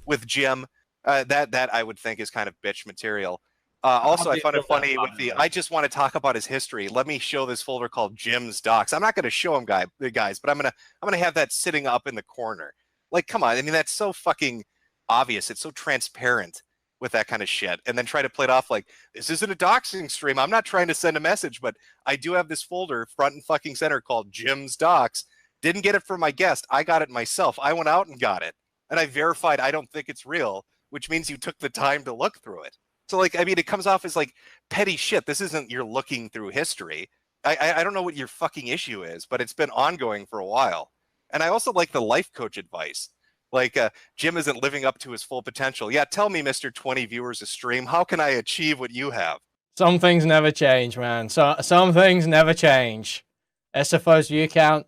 with Jim. That I would think is kind of bitch material. Also, I found it funny with the I just want to talk about his history. Let me show this folder called Jim's Docs. I'm not going to show him guys, but I'm gonna have that sitting up in the corner. Like, come on. I mean, that's so fucking obvious. It's so transparent with that kind of shit. And then try to play it off like, this isn't a doxing stream. I'm not trying to send a message, but I do have this folder front and fucking center called Jim's Docs. Didn't get it from my guest. I got it myself. I went out and got it. And I verified I don't think it's real, which means you took the time to look through it. So, like, I mean, it comes off as, like, petty shit. This isn't you're looking through history. I don't know what your fucking issue is, but it's been ongoing for a while. And I also like the life coach advice. Like, Jim isn't living up to his full potential. Yeah, tell me, Mr. 20 viewers a stream, how can I achieve what you have? Some things never change, man. So some things never change. SFO's view count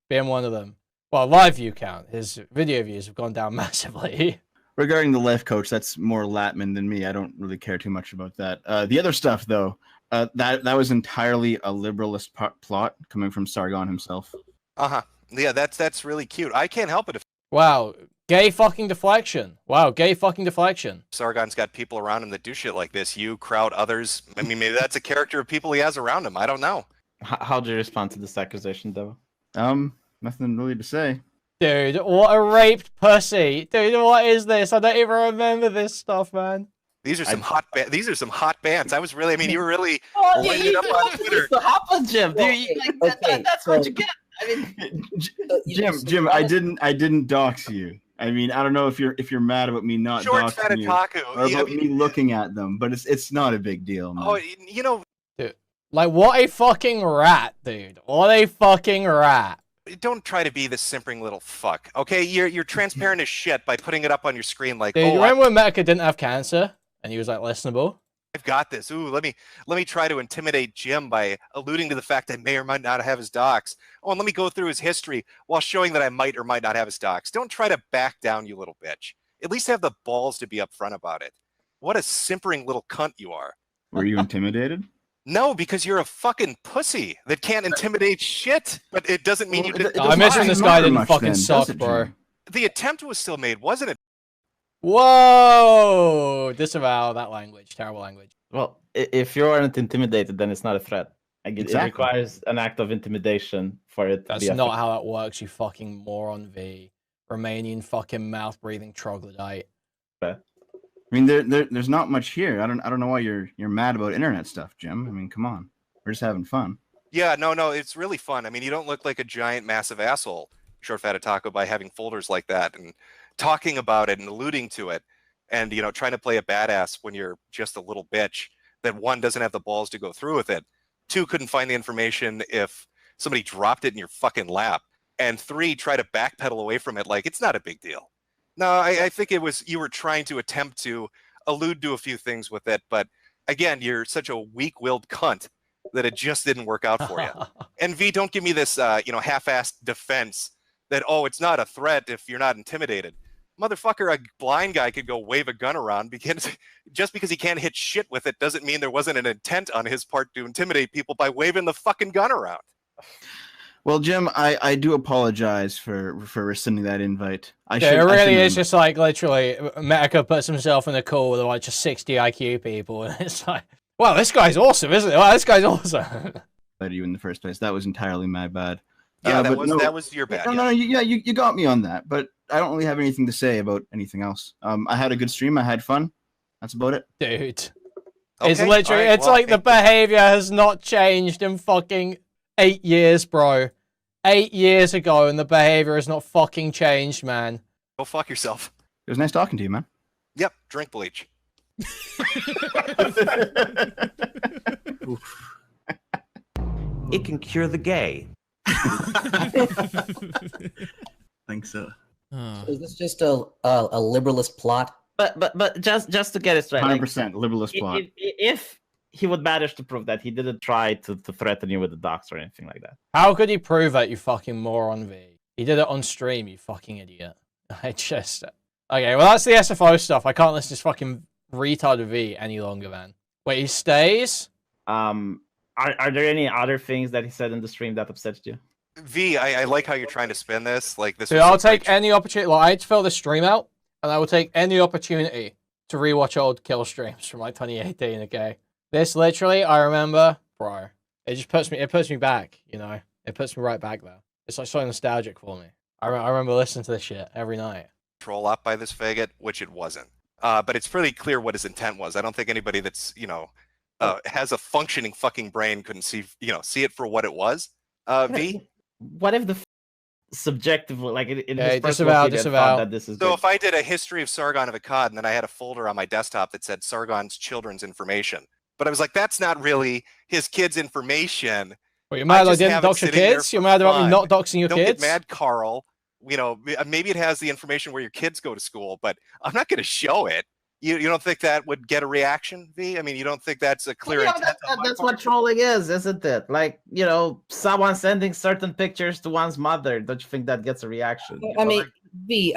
being one of them. Well, live view count. His video views have gone down massively. Regarding the life coach, that's more Latman than me. I don't really care too much about that. The other stuff, though, that was entirely a liberalist plot coming from Sargon himself. Uh-huh. Yeah, that's really cute. I can't help it if Wow. Gay fucking deflection. Wow, gay fucking deflection. Sargon's got people around him that do shit like this. You, crowd, others. I mean, maybe that's a character of people he has around him. I don't know. How do you respond to this accusation, Devo? Nothing really to say. Dude, what a raped pussy. Dude, what is this? I don't even remember this stuff, man. These are some hot bands. I was really, I mean, you were really Oh, lit it up on Twitter. to happen, Jim. That's what you get. I mean, Jim, I didn't dox you. I mean, I don't know if you're mad about me not doxing you FatOtaku. or about me looking at them, but it's not a big deal, man. Oh, you know, dude, like, what a fucking rat, dude. What a fucking rat. Don't try to be this simpering little fuck. Okay, you're transparent as shit by putting it up on your screen like, Dude, oh, remember when Metokur didn't have cancer and he was like listenable? I've got this. Ooh, let me try to intimidate Jim by alluding to the fact I may or might not have his docs. Oh, and let me go through his history while showing that I might or might not have his docs. Don't try to back down, you little bitch. At least have the balls to be upfront about it. What a simpering little cunt you are. Were you intimidated? No, because you're a fucking pussy that can't intimidate shit, but it doesn't mean you didn't. I miss when this guy didn't fucking suck, bro. The attempt was still made, wasn't it? Whoa! Disavow that language. Terrible language. Well, if you aren't intimidated, then it's not a threat. Like, it Exactly. requires an act of intimidation for it to That's be not how that works, you fucking moron V. Romanian fucking mouth-breathing troglodyte. I mean, there's not much here. I don't know why you're mad about internet stuff, Jim. I mean, come on, we're just having fun. Yeah, no, it's really fun. I mean, you don't look like a giant, massive asshole, ShortFatOtaku, by having folders like that and talking about it and alluding to it, and trying to play a badass when you're just a little bitch that, one, doesn't have the balls to go through with it, two, couldn't find the information if somebody dropped it in your fucking lap, and 3, try to backpedal away from it like it's not a big deal. No, I think it was you were trying to attempt to allude to a few things with it, but again, you're such a weak-willed cunt that it just didn't work out for you. And V, don't give me this, half-assed defense that, oh, it's not a threat if you're not intimidated. Motherfucker, a blind guy could go wave a gun around because just because he can't hit shit with it doesn't mean there wasn't an intent on his part to intimidate people by waving the fucking gun around. Well, Jim, I do apologize for rescinding that invite. It really is just like literally Metokur puts himself in a call with like just 60 IQ people, and it's like, wow, this guy's awesome, isn't it? Wow, this guy's awesome. You in the first place. That was entirely my bad. Yeah, that was your bad. No, you got me on that, but I don't really have anything to say about anything else. I had a good stream. I had fun. That's about it. Dude. Okay. It's literally, it's like the behavior has not changed in fucking 8 years, bro. 8 years ago, and the behavior has not fucking changed, man. Go fuck yourself. It was nice talking to you, man. Yep, drink bleach. It can cure the gay. Think so. Is this just a liberalist plot? But just to get it straight, 100% liberalist plot. If he would manage to prove that he didn't try to threaten you with the docs or anything like that. How could he prove that, you fucking moron, V? He did it on stream, you fucking idiot. I just... Okay, well, that's the SFO stuff. I can't listen to this fucking retard V any longer, man. Wait, he stays? Are there any other things that he said in the stream that upset you? V, I like how you're trying to spin this. Like this. Dude, I'll take any opportunity. Like, I had to fill the stream out, and I will take any opportunity to rewatch old kill streams from like 2018. Okay, this literally, I remember, bro. It just puts me back. You know, it puts me right back there. It's like so nostalgic for me. I remember listening to this shit every night. Troll up by this faggot, which it wasn't. But it's pretty clear what his intent was. I don't think anybody that's has a functioning fucking brain couldn't see it for what it was. V. What if the subjectively, like in his disavow. That this is so good? if I did a history of Sargon of Akkad and then I had a folder on my desktop that said Sargon's children's information, but I was like, that's not really his kids' information. Well, you're mad I didn't dox your kids? You're mad about me not doxing your kids? Don't get mad, Carl. Maybe it has the information where your kids go to school, but I'm not going to show it. You don't think that would get a reaction, V? I mean, you don't think that's a clear intent? That's what trolling is, isn't it? Like, someone sending certain pictures to one's mother. Don't you think that gets a reaction? I mean, V,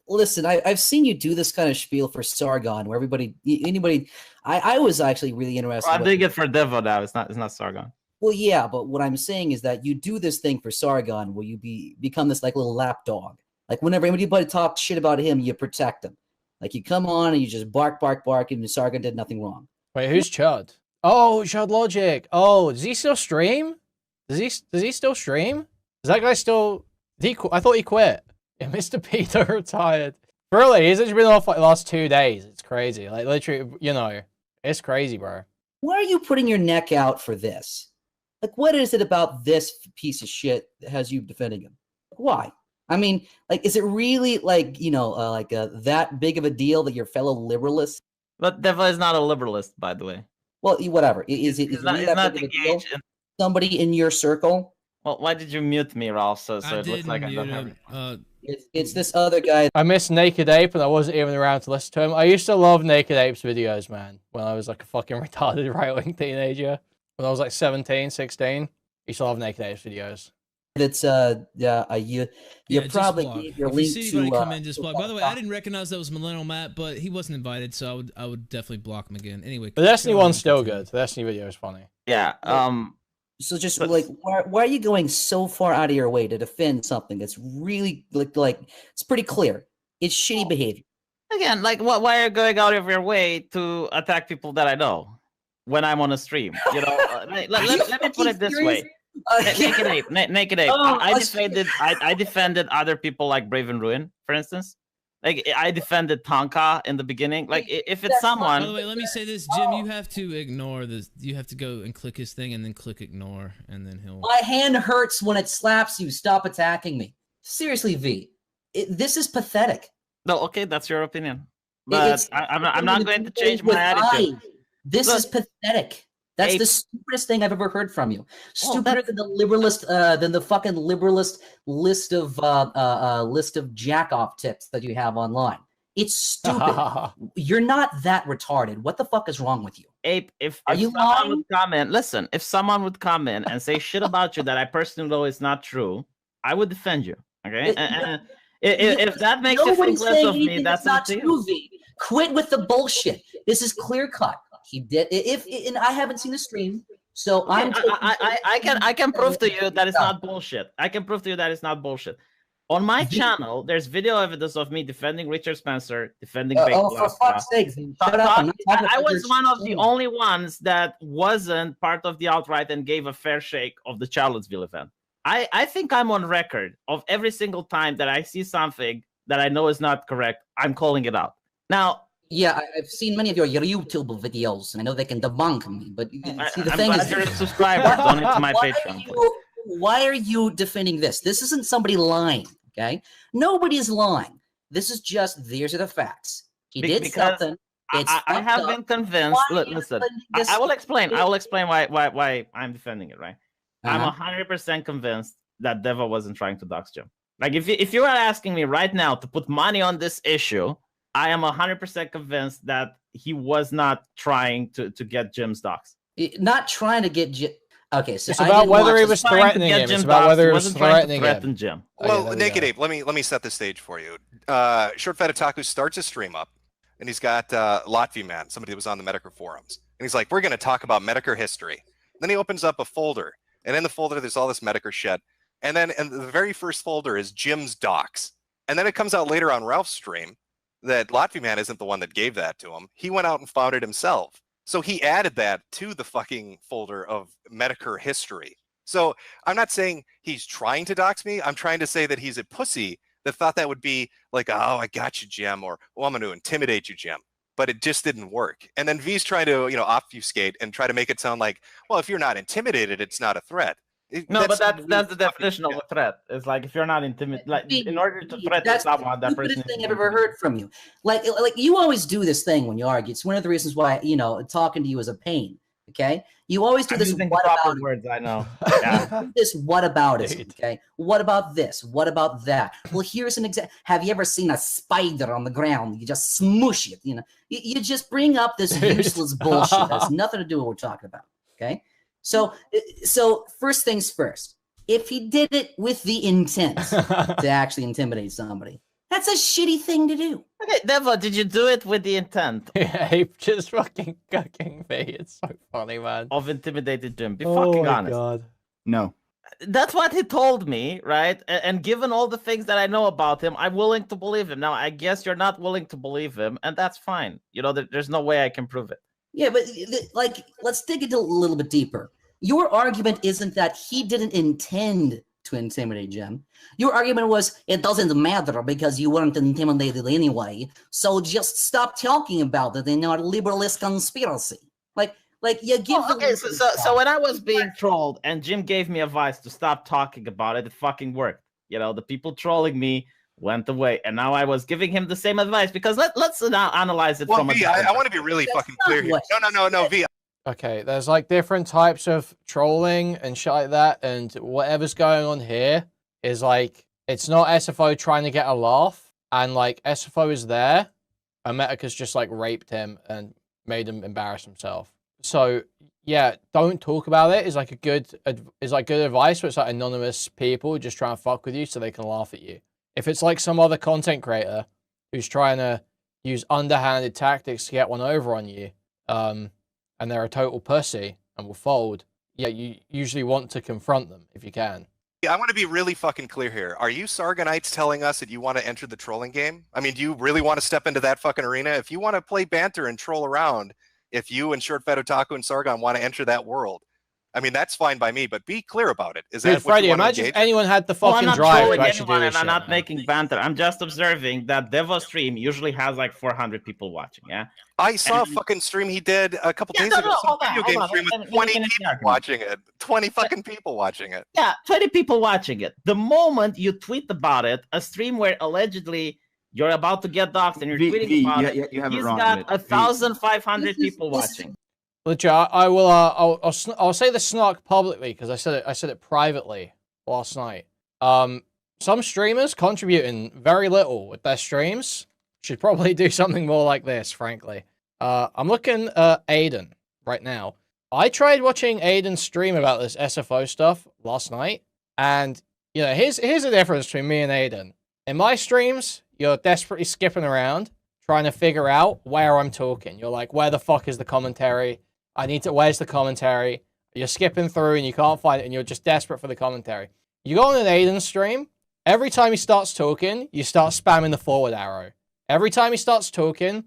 listen, I've seen you do this kind of spiel for Sargon, where anybody, I was actually really interested. I'm doing it for Devo now. It's not Sargon. Well, yeah, but what I'm saying is that you do this thing for Sargon, where you become this like little lapdog. Like whenever anybody talks shit about him, you protect him. Like you come on and you just bark, and Sargon did nothing wrong. Wait, who's Chud? Oh, Chud Logic. Oh, does he still stream? Does he still stream? Is that guy still? I thought he quit. Yeah, Mr. Peter retired. Really, he's just been off like the last 2 days. It's crazy. Like literally, it's crazy, bro. Why are you putting your neck out for this? Like, what is it about this piece of shit that has you defending him? Why? I mean, like, is it really that big of a deal that your fellow liberalist? But Devo is not a liberalist, by the way. Well, whatever. Is it really that big of a deal? Somebody in your circle? Well, why did you mute me, Ralph? So it looks like I don't have. It's this other guy. I miss Naked Ape, and I wasn't even around to listen to him. I used to love Naked Ape's videos, man, when I was like a fucking retarded right-wing teenager. When I was like 17, 16, I used to love Naked Ape's videos. It's you probably gave your link to come in, just block. By the way, I didn't recognize that was Millennial Matt, but he wasn't invited, so I would definitely block him again. Anyway, the Destiny one's still good. The Destiny video is funny. Yeah. So just why are you going so far out of your way to defend something that's really like it's pretty clear it's shitty behavior? Again, like why are you going out of your way to attack people that I know when I'm on a stream? Let me put it this way. Naked Ape. I defended other people like Brave and Ruin, for instance. Like I defended Tonka in the beginning. Like if it's someone. By the way, let me say this, Jim. You have to ignore this. You have to go and click his thing and then click ignore, and then he'll. My hand hurts when it slaps you. Stop attacking me. Seriously, V. This is pathetic. No, okay, that's your opinion. But I'm not going to change my attitude. This is pathetic. That's the stupidest thing I've ever heard from you. Stupider than the liberalist, than the fucking liberalist list of jack-off tips that you have online. It's stupid. You're not that retarded. What the fuck is wrong with you? Ape, if you someone would come in, listen, if someone would come in and say shit about you that I personally know is not true, I would defend you. Okay? If that makes you think less of me, that's not true. Quit with the bullshit. This is clear cut. He did. And I haven't seen the stream, so I can prove to you that it's not bullshit. I can prove to you that it's not bullshit. On my channel, there's video evidence of me defending Richard Spencer, defending for fuck's sake, shut up. I was one of the only ones that wasn't part of the outright and gave a fair shake of the Charlottesville event. I think I'm on record of every single time that I see something that I know is not correct, I'm calling it out. Now, yeah, I've seen many of your YouTube videos, and I know they can debunk me, but see, the thing is, you're a subscriber. Donate to my Patreon. Why are you defending this? This isn't somebody lying, okay? Nobody's lying. This is just, these are the facts. He did something. I have been convinced. Listen, I will explain. I will explain why I'm defending it, right? I'm 100% convinced that Deva wasn't trying to dox Jim. Like, if you are asking me right now to put money on this issue, I am 100% convinced that he was not trying to get Jim's dox. Not trying to get Jim. Okay, so it's about whether he was threatening him. It's about whether he was threatening him. Jim. Well, Naked Ape, let me set the stage for you. ShortFatOtaku starts a stream up, and he's got Latvi Man, somebody that was on the Metokur forums, and he's like, "We're going to talk about Metokur history." Then he opens up a folder, and in the folder there's all this Metokur shit, and then in the very first folder is Jim's docs, and then it comes out later on Ralph's stream that Latvi Man isn't the one that gave that to him. He went out and found it himself. So he added that to the fucking folder of Metokur history. So I'm not saying he's trying to dox me. I'm trying to say that he's a pussy that thought that would be like, oh, I got you, Jim, or oh, I'm going to intimidate you, Jim. But it just didn't work. And then V's trying to, obfuscate and try to make it sound like, well, if you're not intimidated, it's not a threat. But that's the definition of a threat. It's like if you're not intimidated, like in order to threaten someone, that person. That's the thing I've ever heard from you. Like you always do this thing when you argue. It's one of the reasons why talking to you is a pain. Okay, you always do this. What about words? I know. Yeah. This what about it? Okay, what about this? What about that? Well, here's an example. Have you ever seen a spider on the ground? You just smoosh it. You just bring up this useless bullshit. That has nothing to do with what we're talking about. Okay. So first things first, if he did it with the intent to actually intimidate somebody, that's a shitty thing to do. Okay, Deva, did you do it with the intent? Yeah, just fucking cooking me. It's so funny, man. Of intimidated Jim. Be fucking honest. God. No. That's what he told me, right? And given all the things that I know about him, I'm willing to believe him. Now, I guess you're not willing to believe him, and that's fine. There's no way I can prove it. Yeah, but let's dig into a little bit deeper. Your argument isn't that he didn't intend to intimidate Jim. Your argument was it doesn't matter because you weren't intimidated anyway. So just stop talking about it in your liberalist conspiracy. Like you give. Okay, so when I was being trolled and Jim gave me advice to stop talking about it, it fucking worked. The people trolling me went away, and now I was giving him the same advice because let's now analyze it from V, I want to be really fucking clear here. No, V. Okay, there's like different types of trolling and shit like that, and whatever's going on here is like, it's not SFO trying to get a laugh, and like SFO is there, and Metokur's just like raped him and made him embarrass himself. So yeah, don't talk about it is like good advice, where it's like anonymous people just trying to fuck with you so they can laugh at you. If it's like some other content creator who's trying to use underhanded tactics to get one over on you, and they're a total pussy and will fold, yeah, you usually want to confront them if you can. I want to be really fucking clear here. Are you Sargonites telling us that you want to enter the trolling game? I mean, do you really want to step into that fucking arena? If you want to play banter and troll around, if you and ShortFatOtaku and Sargon want to enter that world, I mean, that's fine by me, but be clear about it. Is that what Freddie, you want imagine to if anyone had the fucking drive to actually do this I'm shit, not man. making banter. I'm just observing that Devo stream usually has like 400 people watching, yeah? I saw a fucking stream he did a couple days ago. Some video game stream with 20 people watching it. 20 fucking people watching it. Yeah, 20 people watching it. The moment you tweet about it, a stream where allegedly you're about to get doxxed and you're tweeting about it, you have it he's wrong, got 1,500 people watching. Legit, I will. I'll say the snark publicly because I said it privately last night. Some streamers contributing very little with their streams should probably do something more like this. Frankly, I'm looking at Aiden right now. I tried watching Aiden stream about this SFO stuff last night, and you know, here's the difference between me and Aiden. In my streams, you're desperately skipping around trying to figure out where I'm talking. You're like, where the fuck is the commentary? Where's the commentary? You're skipping through and you can't find it and you're just desperate for the commentary. You go on an Aiden stream, every time he starts talking, you start spamming the forward arrow. Every time he starts talking,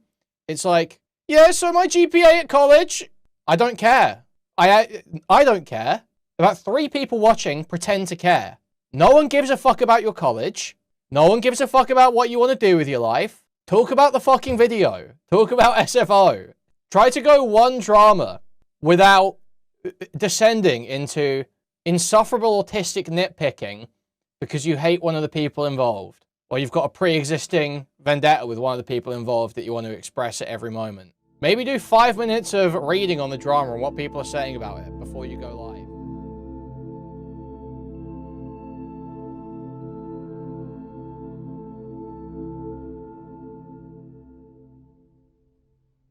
it's like, yeah, so my GPA at college, I don't care. I don't care. About 3 people watching pretend to care. No one gives a fuck about your college. No one gives a fuck about what you want to do with your life. Talk about the fucking video. Talk about SFO. Try to go one drama without descending into insufferable autistic nitpicking because you hate one of the people involved. Or you've got a pre-existing vendetta with one of the people involved that you want to express at every moment. Maybe do 5 minutes of reading on the drama and what people are saying about it before you go live.